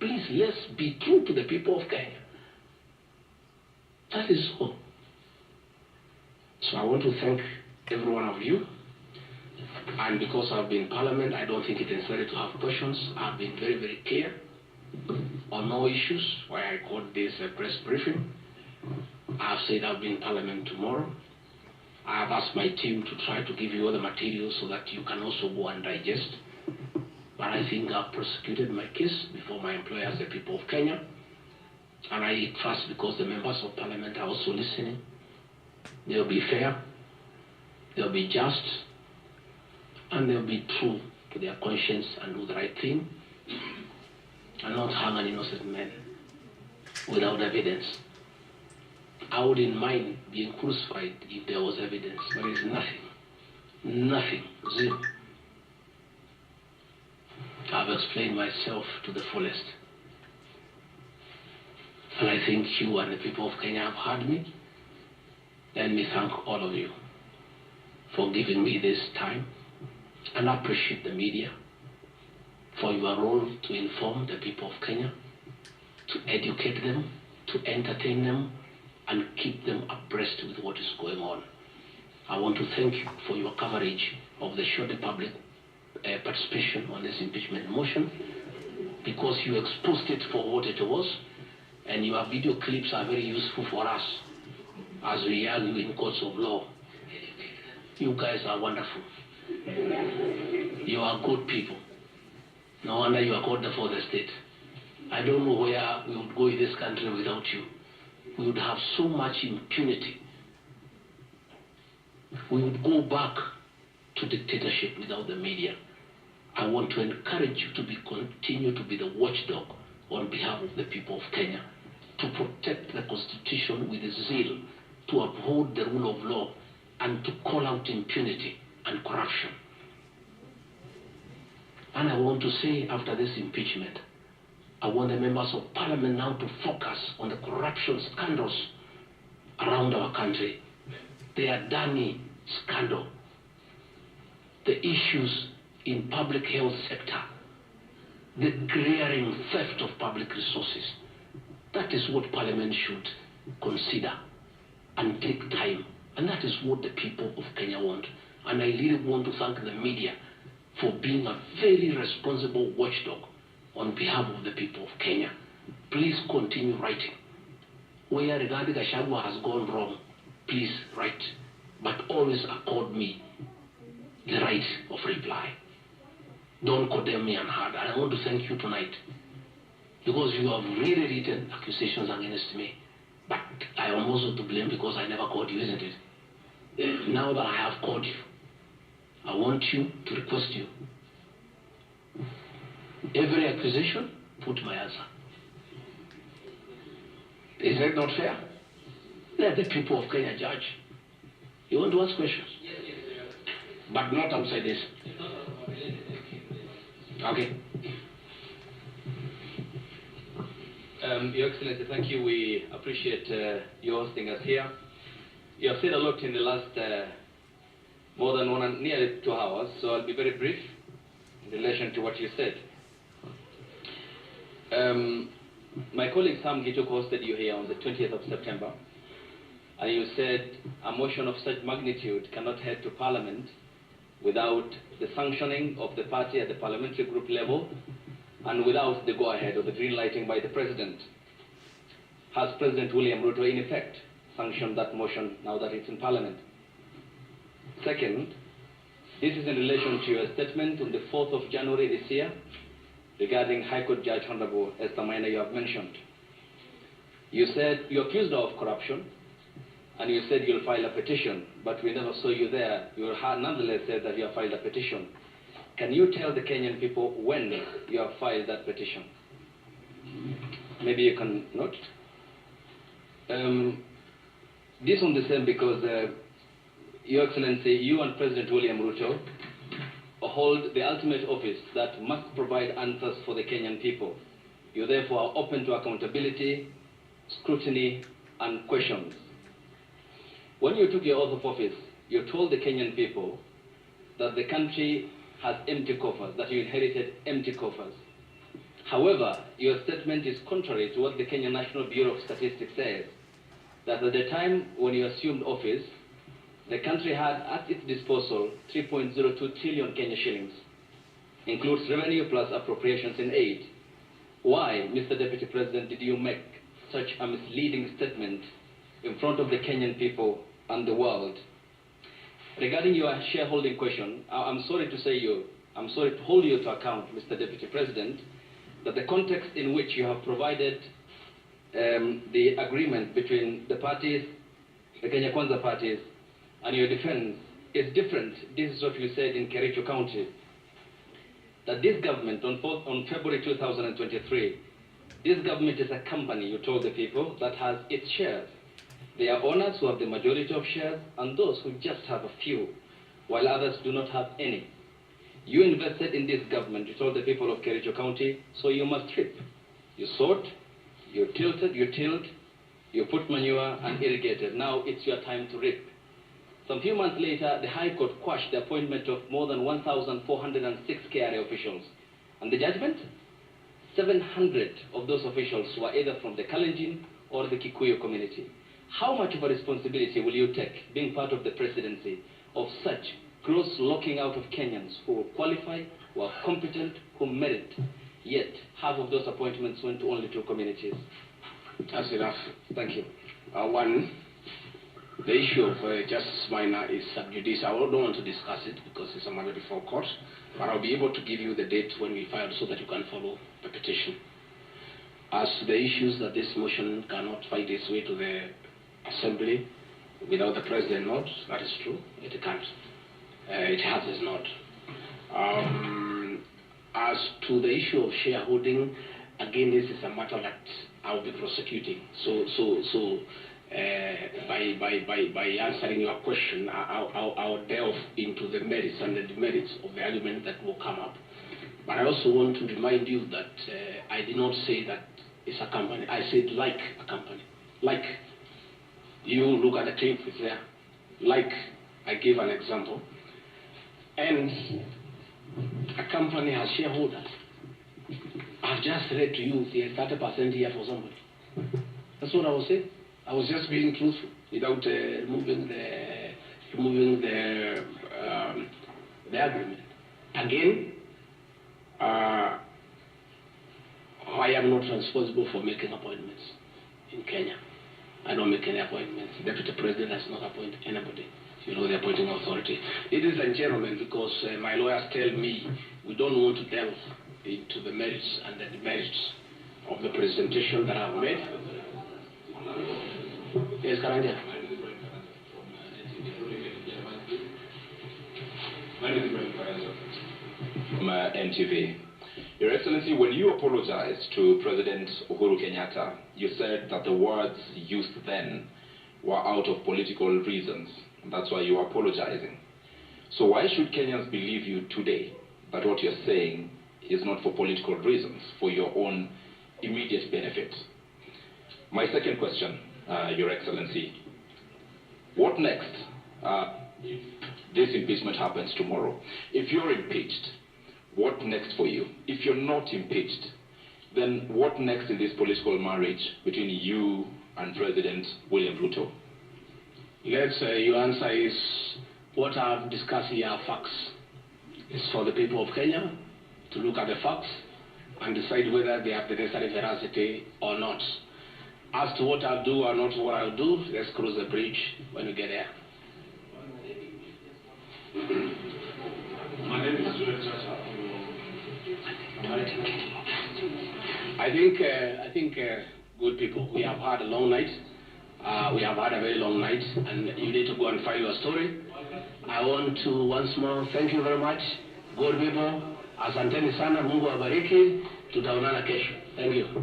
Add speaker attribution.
Speaker 1: Please, let's be true to the people of Kenya. That is all. So I want to thank every one of you. And because I've been in Parliament, I don't think it's necessary to have questions. I've been very, very clear on no issues, why I called this a press briefing. I've said I'll be in Parliament tomorrow. I've asked my team to try to give you all the materials so that you can also go and digest. But I think I've prosecuted my case before my employers, the people of Kenya. And I trust because the members of Parliament are also listening. They'll be fair, they'll be just, and they'll be true to their conscience and do the right thing, and not hang an innocent man without evidence. I wouldn't mind being crucified if there was evidence, but there's nothing, zero. I've explained myself to the fullest. And I think you and the people of Kenya have heard me. Let me thank all of you for giving me this time, and I appreciate the media for your role to inform the people of Kenya, to educate them, to entertain them, and keep them abreast with what is going on. I want to thank you for your coverage of the short public participation on this impeachment motion, because you exposed it for what it was, and your video clips are very useful for us as we argue in courts of law. You guys are wonderful. You are good people. No wonder you are called the fourth estate. I don't know where we would go in this country without you. We would have so much impunity. We would go back to dictatorship without the media. I want to encourage you to continue to be the watchdog on behalf of the people of Kenya, to protect the Constitution with zeal, to uphold the rule of law, and to call out impunity and corruption. And I want to say, after this impeachment, I want the members of Parliament now to focus on the corruption scandals around our country. The Adani scandal, the issues in public health sector, the glaring theft of public resources. That is what Parliament should consider and take time. And that is what the people of Kenya want. And I really want to thank the media for being a very responsible watchdog on behalf of the people of Kenya. Please continue writing. Where Rigathi Gachagua has gone wrong, please write. But always accord me the right of reply. Don't condemn me unheard. I want to thank you tonight, because you have really written accusations against me. But I am also to blame because I never called you, isn't it? Now that I have called you, I want you to request you. Every accusation, put my answer. Is that not fair? Let the people of Kenya judge. You want to ask questions? Yes, but not outside this. Okay.
Speaker 2: Your Excellency, thank you. We appreciate you hosting us here. You have said a lot in the last more than nearly 2 hours, so I'll be very brief in relation to what you said. My colleague Sam Gichuk hosted you here on the 20th of September, and you said a motion of such magnitude cannot head to Parliament without the sanctioning of the party at the parliamentary group level and without the go-ahead or the green lighting by the President. Has President William Ruto in effect sanctioned that motion now that it's in Parliament? Second, this is in relation to your statement on the 4th of January this year regarding High Court Judge Honorable Esther Maina you have mentioned. You said you accused her of corruption, and you said you'll file a petition, but we never saw you there. You nonetheless said that you have filed a petition. Can you tell the Kenyan people when you have filed that petition? Maybe you can note. This on the same because, Your Excellency, you and President William Ruto hold the ultimate office that must provide answers for the Kenyan people. You therefore are open to accountability, scrutiny, and questions. When you took your oath of office, you told the Kenyan people that the country has empty coffers, that you inherited empty coffers. However, your statement is contrary to what the Kenya National Bureau of Statistics says, that at the time when you assumed office, the country had at its disposal 3.02 trillion Kenya shillings, includes revenue plus appropriations in aid. Why, Mr. Deputy President, did you make such a misleading statement in front of the Kenyan people and the world? Regarding your shareholding question, I'm sorry to hold you to account, Mr. Deputy President, that the context in which you have provided the agreement between the parties, the Kenya Kwanza parties, and your defense is different. This is what you said in Kericho County, that this government, on February 2023, this government is a company, you told the people, that has its shares. There are owners who have the majority of shares and those who just have a few, while others do not have any. You invested in this government, you told the people of Kericho County, so you must reap. You sowed, you tilted, you tilled, you put manure and irrigated. Now it's your time to reap. Some few months later, the High Court quashed the appointment of more than 1,406 KRA officials. And the judgment? 700 of those officials were either from the Kalenjin or the Kikuyu community. How much of a responsibility will you take, being part of the presidency, of such gross locking out of Kenyans who qualify, who are competent, who merit, yet half of those appointments went to only 2 communities?
Speaker 1: That's enough.
Speaker 2: Thank you.
Speaker 1: One, the issue of Justice Minor is sub judice. I don't want to discuss it because it's a matter before court, but I'll be able to give you the date when we file so that you can follow the petition. As to the issues that this motion cannot find its way to the Assembly without the President not, that is true. It can't. It has its not. As to the issue of shareholding, again, this is a matter that I'll be prosecuting. By answering your question, I'll delve into the merits and the demerits of the argument that will come up. But I also want to remind you that I did not say that it's a company. I said like a company. Like, you look at the clip, it's there. Like, I gave an example. And a company has shareholders. I've just read to you the 30% here for somebody. That's what I was saying. I was just being truthful without removing the agreement. Again, I am not responsible for making appointments in Kenya. I don't make any appointments. The Deputy President has not appointed anybody. You know, the appointing authority. Ladies and gentlemen, because my lawyers tell me we don't want to delve into the merits and the demerits of the presentation that I've made. Yes, Karanja.
Speaker 3: From NTV. Your Excellency, when you apologized to President Uhuru Kenyatta, you said that the words used then were out of political reasons. That's why you are apologizing. So why should Kenyans believe you today that what you're saying is not for political reasons, for your own immediate benefit? My second question, Your Excellency, what next if this impeachment happens tomorrow? If you're impeached, what next for you? If you're not impeached, then what next in this political marriage between you and President William Ruto?
Speaker 1: Let's your answer is what I've discussed here are facts. It's for the people of Kenya to look at the facts and decide whether they have the necessary veracity or not. As to what I'll do or not what I'll do, let's cross the bridge when we get there.
Speaker 4: My name is
Speaker 1: I think good people, we have had a long night. We have had a very long night, and you need to go and file your story. I want to once more thank you very much. Good people, asanteni sana, Mungu awabariki. Tutaonana kesho. Thank you.